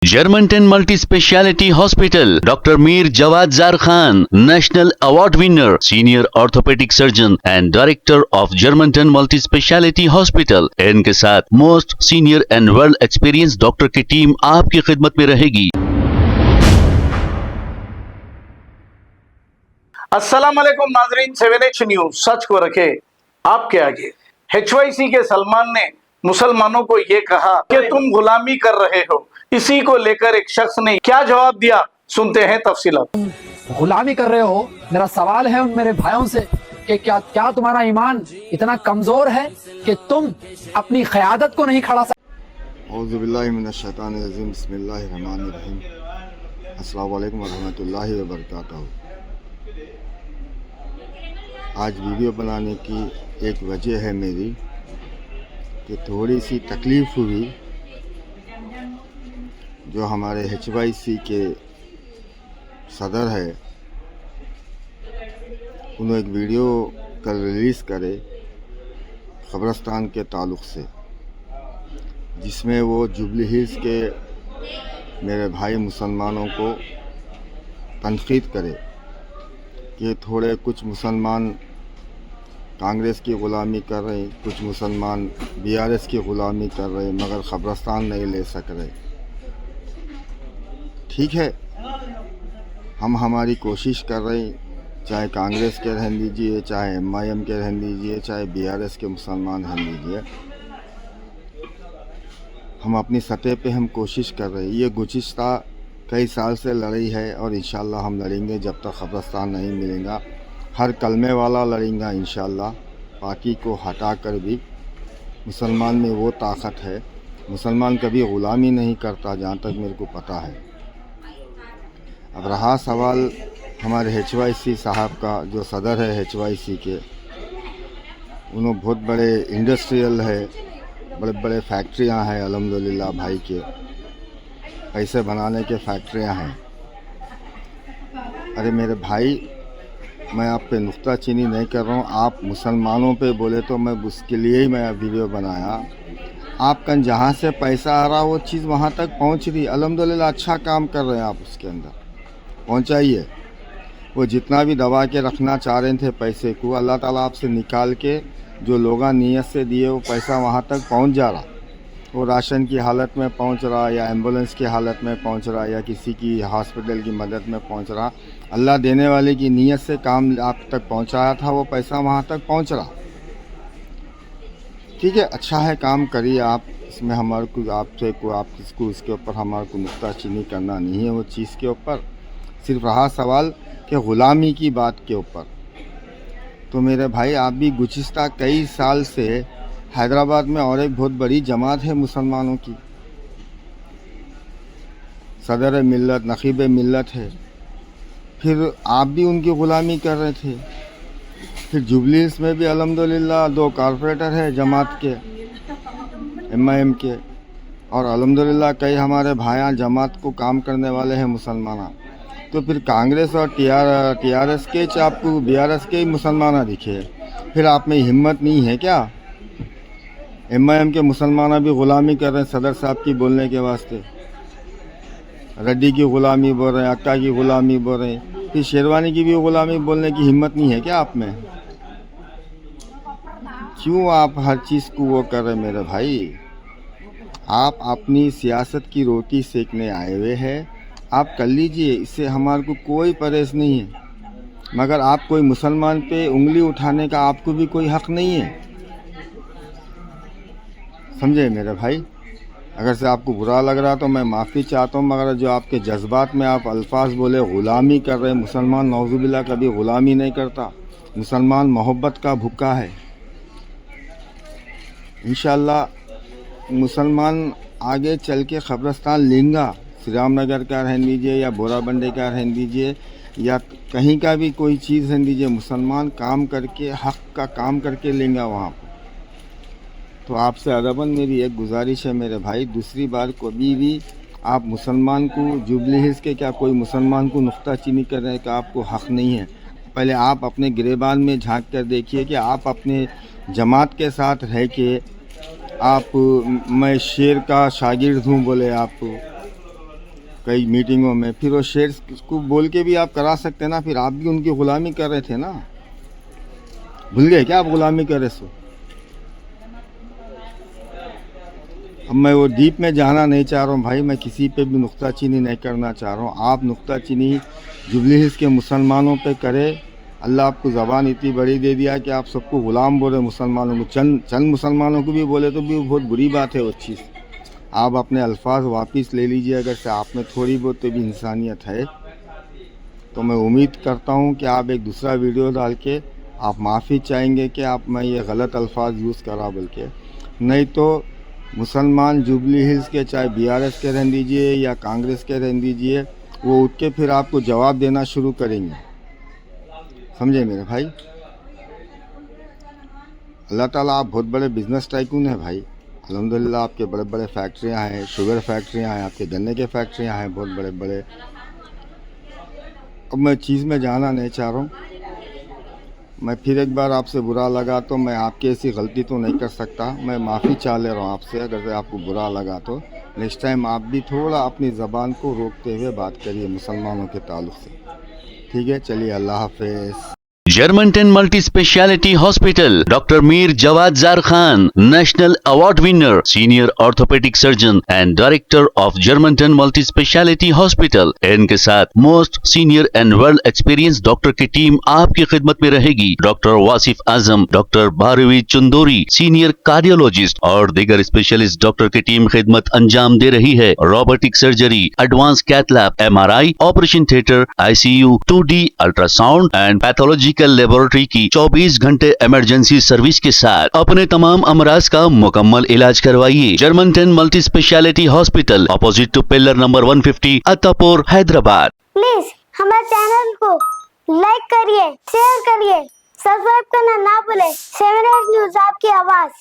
Germantown Multi Speciality Hospital, Dr. Mir Jawad Zar Khan, National Award winner, Senior Orthopedic Surgeon and Director of Germantown Multi Speciality Hospital। इनके साथ most senior and world experience doctor की team आपकी खिदमत में रहेगी। अस्सलाम वालेकुम नाजरीन, 7H न्यूज सच को रखे आपके आगे। HYC के सलमान ने मुसलमानों को ये कहा कि तुम गुलामी कर रहे हो। इसी को लेकर एक शख्स ने क्या जवाब दिया, सुनते हैं तफसीलात। गुलामी कर रहे हो। मेरा सवाल है उन मेरे भाइयों से कि क्या तुम्हारा ईमान इतना कमजोर है कि तुम अपनी क़यादत को नहीं खड़ा सकते। औज़ु बिल्लाहि मिनश शैतानिर रजीम, बिस्मिल्लाहिर रहमानिर रहीम। अस्सलामु अलैकुम वरहमतुल्लाहि वबरकातुहू। आज वीडियो बनाने की एक वजह है मेरी कि थोड़ी सी तकलीफ़ हुई जो हमारे HYC के सदर है, उन्होंने एक वीडियो कल रिलीज़ करे क़ब्रिस्तान के ताल्लुक़ से, जिसमें वो जुबली हिल्स के मेरे भाई मुसलमानों को तनक़ीद करे कि थोड़े कुछ मुसलमान कांग्रेस की ग़ुलामी कर रहे, कुछ मुसलमान BRS की ग़ुलामी कर रहे, मगर क़ब्रिस्तान नहीं ले सक रहे। ठीक है, हम हमारी कोशिश कर रहे हैं, चाहे कांग्रेस के रहने दीजिए, चाहे MIM के रहने दीजिए, चाहे BRS के मुसलमान रहने दीजिए, हम अपनी सतह पे हम कोशिश कर रहे हैं। ये गुज़िश्ता कई साल से लड़ाई है और इंशाअल्लाह हम लड़ेंगे जब तक क़ब्रिस्तान नहीं मिलेगा। हर कलमे वाला लड़ेंगा इंशाअल्लाह। बाकी को हटा कर भी मुसलमान में वो ताकत है, मुसलमान कभी ग़ुलामी नहीं करता जहाँ तक मेरे को पता है। अब रहा सवाल हमारे HYC साहब का, जो सदर है HYC के, उन्होंने बहुत बड़े इंडस्ट्रियल है, बड़े बड़े फैक्ट्रियाँ हैं अल्हम्दुलिल्लाह भाई के, पैसे बनाने के फैक्ट्रियाँ हैं। अरे मेरे भाई, मैं आप पे नुक्ताचीनी नहीं कर रहा हूँ, आप मुसलमानों पे बोले तो मैं उसके लिए ही मैं वीडियो बनाया। आपका जहाँ से पैसा आ रहा वो चीज़ वहाँ तक पहुँच रही, अल्हम्दुलिल्लाह अच्छा काम कर रहे हैं आप, उसके अंदर पहुँचाइए। वो जितना भी दबा के रखना चाह रहे थे पैसे को, अल्लाह ताला आपसे निकाल के जो लोग नीयत से दिए वो पैसा वहाँ तक पहुँच जा रहा। वो राशन की हालत में पहुंच रहा, या एम्बुलेंस की हालत में पहुंच रहा, या किसी की हॉस्पिटल की मदद में पहुंच रहा। अल्लाह देने वाले की नीयत से काम आप तक पहुंचाया था, वो पैसा वहां तक पहुंच रहा। ठीक है, अच्छा है, काम करिए आप। इसमें हमारे को आपसे को आप किसको इसके ऊपर हमारे को नुक्ताचीनी करना नहीं है वो चीज़ के ऊपर। सिर्फ रहा सवाल कि ग़ुलामी की बात के ऊपर, तो मेरे भाई आप भी गुज़िश्ता कई साल से हैदराबाद में और एक बहुत बड़ी जमात है मुसलमानों की, सदर मिल्लत, नक़ीब मिल्लत है, फिर आप भी उनकी ग़ुलामी कर रहे थे। फिर जुबली हिल्स में भी अल्हम्दुलिल्लाह 2 कॉरपोरेटर है जमात के, MIM के, और अल्हम्दुलिल्लाह कई हमारे भाइयाँ जमात को काम करने वाले हैं मुसलमान। तो फिर कांग्रेस और TRS के आपको BRS के ही मुसलमान दिखे, फिर आप में हिम्मत नहीं है क्या? MIM के मुसलमान भी ग़ुलामी कर रहे हैं सदर साहब की बोलने के वास्ते, रेड्डी की ग़ुलामी बोल रहे हैं, अक्का की ग़ुलामी बोल रहे हैं, फिर शेरवानी की भी ग़ुलामी बोलने की हिम्मत नहीं है क्या आप में? क्यों आप हर चीज़ को वो कर रहे हैं मेरे भाई? आप अपनी सियासत की रोटी सेकने आए हुए हैं, आप कर लीजिए, इससे हमारे को कोई परहेज़ नहीं है, मगर आप कोई मुसलमान पे उंगली उठाने का आपको भी कोई हक़ नहीं है, समझे मेरे भाई? अगर से आपको बुरा लग रहा तो मैं माफ़ी चाहता हूँ, मगर जो आपके जज्बात में आप अल्फाज बोले ग़ुलामी कर रहे, मुसलमान नौज़ुबिल्लाह कभी ग़ुलामी नहीं करता, मुसलमान मोहब्बत का भूखा है। इंशाअल्लाह मुसलमान आगे चल के क़ब्रिस्तान लेंगा, श्री राम नगर का रहने दीजिए या बोराबंडे का रहने दीजिए या कहीं का भी कोई चीज़ रहने दीजिए, मुसलमान काम करके हक़ का काम करके लेंगा वहाँ पर। तो आपसे अदबन मेरी एक गुजारिश है मेरे भाई, दूसरी बार कभी भी आप मुसलमान को, जुबली हिल्स के क्या कोई मुसलमान को नुक्ताचीनी करने का आपको हक़ नहीं है। पहले आप अपने गिरेबान में झांक कर देखिए कि आप अपने जमात के साथ रह के आप मैं शेर का शागिर्द हूँ बोले आप, कई मीटिंगों में, फिर वो शेर को बोल के भी आप करा सकते ना, फिर आप भी उनकी ग़ुलामी कर रहे थे ना। भूल गए क्या आप ग़ुलामी कर रहे सो? अब मैं वो डीप में जाना नहीं चाह रहा हूँ भाई, मैं किसी पे भी नुक्ताचीनी नहीं करना चाह रहा हूँ। आप नुक्ताचीनी जुबली हिल्स के मुसलमानों पे करे। अल्लाह आपको ज़बान इतनी बड़ी दे दिया कि आप सबको ग़ुलाम बोले, मुसलमानों को चंद मुसलमानों को भी बोले तो भी बहुत बुरी बात है वो चीज़। आप अपने अल्फाज वापस ले लीजिए, अगर से आप में थोड़ी बहुत तो भी इंसानियत है। तो मैं उम्मीद करता हूँ कि आप एक दूसरा वीडियो डाल के आप माफ़ी चाहेंगे कि आप मैं ये गलत अल्फाज यूज़ करा, बल्कि नहीं तो मुसलमान जुबली हिल्स के, चाहे बीआरएस के रहने दीजिए या कांग्रेस के रहने दीजिए, वो उठ के फिर आपको जवाब देना शुरू करेंगे। समझे मेरे भाई? अल्लाह ताला, आप बहुत बड़े बिजनेस टाइकून हैं भाई। अल्हम्दुलिल्लाह आपके बड़े बड़े फैक्ट्रियां हैं, शुगर फैक्ट्रियां हैं, आपके गन्ने के फैक्ट्रियां हैं बहुत बड़े बड़े। अब मैं चीज़ में जाना नहीं चाह रहा हूँ। मैं फिर एक बार आपसे बुरा लगा तो मैं आपकी ऐसी गलती तो नहीं कर सकता, मैं माफ़ी चाह ले रहा हूँ आपसे। अगर आपको बुरा लगा तो नेक्स्ट टाइम आप भी थोड़ा अपनी ज़बान को रोकते हुए बात करिए मुसलमानों के ताल्लुक़ से। ठीक है, चलिए, अल्लाह हाफिज़। Germantown Multi Speciality Hospital, Dr. Mir Jawad Zar Khan, National Award winner, Senior Orthopedic Surgeon and Director of Germantown Multi Speciality Hospital। इनके साथ most senior and world experience doctor की टीम आपकी खिदमत में रहेगी। Doctor Wasif Azam, doctor Bharavi Chandori, senior cardiologist और दीगर specialist doctor की टीम खिदमत अंजाम दे रही है। Robotic surgery, advance cath lab, MRI, operation theatre, ICU, 2D ultrasound and pathological laboratory की 24 घंटे इमरजेंसी सर्विस के साथ अपने तमाम अमराज का मुकम्मल इलाज करवाइए। जर्मनटन multi speciality hospital, opposite to pillar number 150, Attapur, Hyderabad. Please हमारे चैनल को लाइक करिए, शेयर करिए, सब्सक्राइब करना ना भूले। 7 न्यूज़ आपकी आवाज।